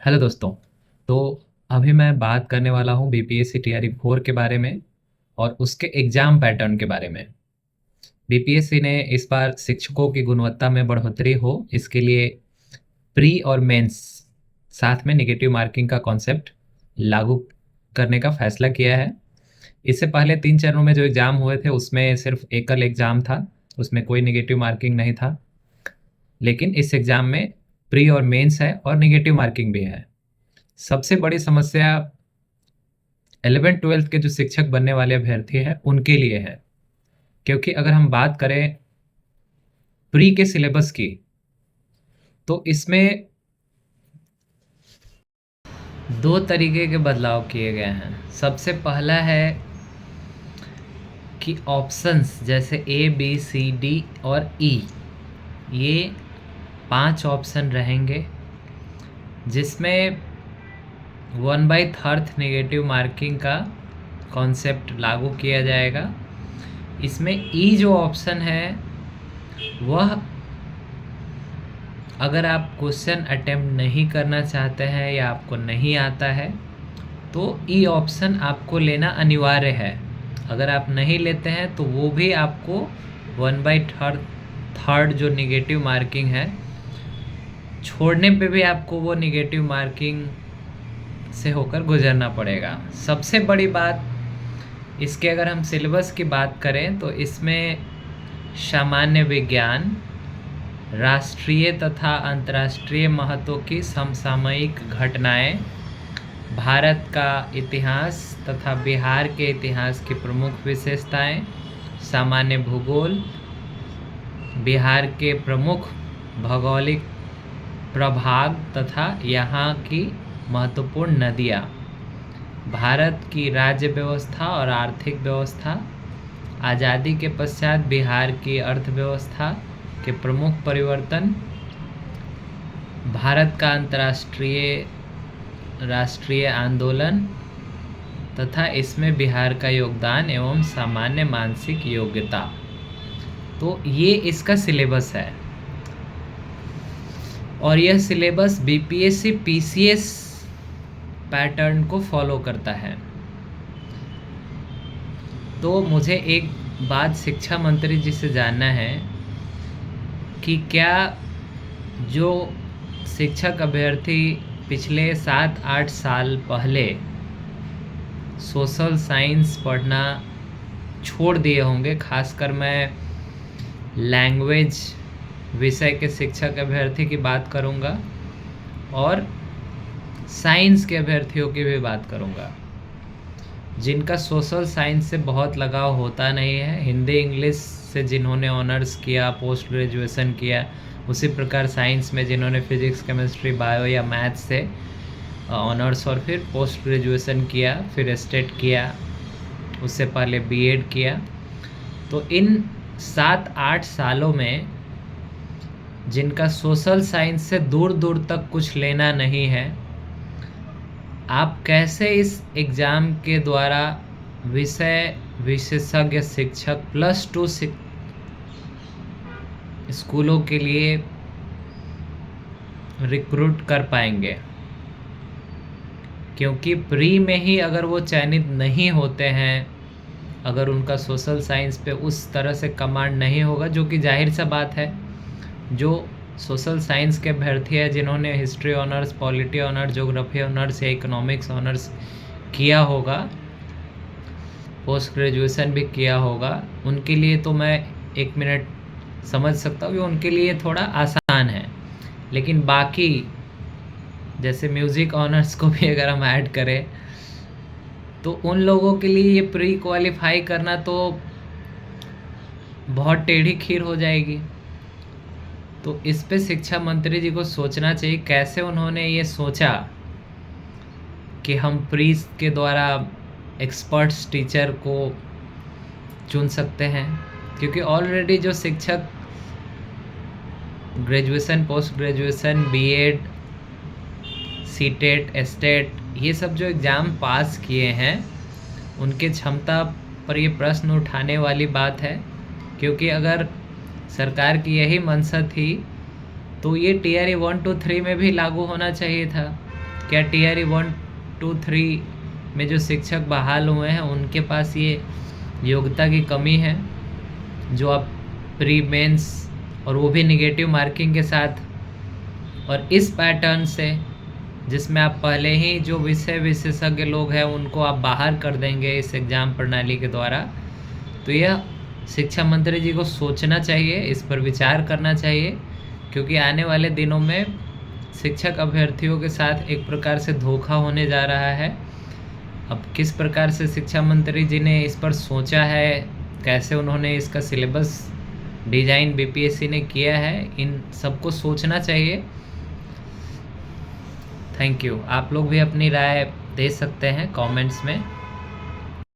Hello दोस्तों। तो अभी मैं बात करने वाला हूँ बीपीएससी टीआरई 4 के बारे में और उसके एग्जाम पैटर्न के बारे में। बीपीएससी ने इस बार शिक्षकों की गुणवत्ता में बढ़ोतरी हो इसके लिए प्री और मेंस साथ में नेगेटिव मार्किंग का कॉन्सेप्ट लागू करने का फैसला किया है। इससे पहले 3 चरणों में जो एग्ज़ाम हुए थे उसमें सिर्फ एकल एग्ज़ाम था, उसमें कोई नेगेटिव मार्किंग नहीं था। लेकिन इस एग्ज़ाम में प्री और मेंस है और नेगेटिव मार्किंग भी है। सबसे बड़ी समस्या 11th-12th के जो शिक्षक बनने वाले अभ्यर्थी हैं उनके लिए है, क्योंकि अगर हम बात करें प्री के सिलेबस की तो इसमें 2 तरीके के बदलाव किए गए हैं। सबसे पहला है कि ऑप्शंस जैसे ए बी सी डी और ई, ये 5 ऑप्शन रहेंगे जिसमें 1/3 नेगेटिव मार्किंग का कॉन्सेप्ट लागू किया जाएगा। इसमें ई जो ऑप्शन है वह अगर आप क्वेश्चन अटेम्प्ट नहीं करना चाहते हैं या आपको नहीं आता है तो ई ऑप्शन आपको लेना अनिवार्य है। अगर आप नहीं लेते हैं तो वो भी आपको 1/3 जो नेगेटिव मार्किंग है छोड़ने पे भी आपको वो नेगेटिव मार्किंग से होकर गुजरना पड़ेगा। सबसे बड़ी बात इसके अगर हम सिलेबस की बात करें तो इसमें सामान्य विज्ञान, राष्ट्रीय तथा अंतर्राष्ट्रीय महत्व की समसामयिक घटनाएं, भारत का इतिहास तथा बिहार के इतिहास की प्रमुख विशेषताएं, सामान्य भूगोल, बिहार के प्रमुख भौगोलिक प्रभाग तथा यहाँ की महत्वपूर्ण नदियाँ, भारत की राज्य व्यवस्था और आर्थिक व्यवस्था, आज़ादी के पश्चात बिहार की अर्थव्यवस्था के प्रमुख परिवर्तन, भारत का अंतर्राष्ट्रीय राष्ट्रीय आंदोलन तथा इसमें बिहार का योगदान एवं सामान्य मानसिक योग्यता। तो ये इसका सिलेबस है और यह सिलेबस बीपीएससी पीसीएस पैटर्न को फॉलो करता है। तो मुझे एक बात शिक्षा मंत्री जी से जानना है कि क्या जो शिक्षक अभ्यर्थी पिछले 7-8 साल पहले सोशल साइंस पढ़ना छोड़ दिए होंगे, खासकर मैं लैंग्वेज विषय के शिक्षक अभ्यर्थी की बात करूंगा और साइंस के अभ्यर्थियों की भी बात करूंगा, जिनका सोशल साइंस से बहुत लगाव होता नहीं है। हिंदी इंग्लिश से जिन्होंने ऑनर्स किया, पोस्ट ग्रेजुएशन किया, उसी प्रकार साइंस में जिन्होंने फिजिक्स केमिस्ट्री बायो या मैथ्स से ऑनर्स और फिर पोस्ट ग्रेजुएशन किया, फिर स्टेट किया, उससे पहले बीएड किया। तो इन 7-8 सालों में जिनका सोशल साइंस से दूर दूर तक कुछ लेना नहीं है, आप कैसे इस एग्ज़ाम के द्वारा विषय विशेषज्ञ शिक्षक +2 स्कूलों के लिए रिक्रूट कर पाएंगे? क्योंकि प्री में ही अगर वो चयनित नहीं होते हैं, अगर उनका सोशल साइंस पे उस तरह से कमांड नहीं होगा, जो कि जाहिर सा बात है, जो सोशल साइंस के अभ्यर्थी हैं जिन्होंने history honours, polity honours, geography honours या इकोनॉमिक्स ऑनर्स किया होगा, पोस्ट ग्रेजुएशन भी किया होगा, उनके लिए तो मैं 1 मिनट समझ सकता हूँ कि उनके लिए थोड़ा आसान है। लेकिन बाकी जैसे म्यूज़िक ऑनर्स को भी अगर हम ऐड करें तो उन लोगों के लिए ये प्री क्वालिफाई करना तो बहुत टेढ़ी खीर हो जाएगी। तो इस पे शिक्षा मंत्री जी को सोचना चाहिए कैसे उन्होंने ये सोचा कि हम प्री के द्वारा एक्सपर्ट्स टीचर को चुन सकते हैं, क्योंकि ऑलरेडी जो शिक्षक graduation, post graduation, BEd, CTET, STET, ये सब जो एग्ज़ाम पास किए हैं उनके क्षमता पर ये प्रश्न उठाने वाली बात है। क्योंकि अगर सरकार की यही मंशा थी तो ये टीआरई 1 to 3 में भी लागू होना चाहिए था। क्या टीआरई 1, 2, 3 में जो शिक्षक बहाल हुए हैं उनके पास ये योग्यता की कमी है, जो आप प्री मेंस और वो भी नेगेटिव मार्किंग के साथ, और इस पैटर्न से जिसमें आप पहले ही जो विषय विशेषज्ञ लोग हैं उनको आप बाहर कर देंगे इस एग्ज़ाम प्रणाली के द्वारा। तो यह शिक्षा मंत्री जी को सोचना चाहिए, इस पर विचार करना चाहिए, क्योंकि आने वाले दिनों में शिक्षक अभ्यर्थियों के साथ एक प्रकार से धोखा होने जा रहा है। अब किस प्रकार से शिक्षा मंत्री जी ने इस पर सोचा है, कैसे उन्होंने इसका सिलेबस डिज़ाइन बीपीएससी ने किया है, इन सबको सोचना चाहिए। Thank you. आप लोग भी अपनी राय दे सकते हैं कमेंट्स में।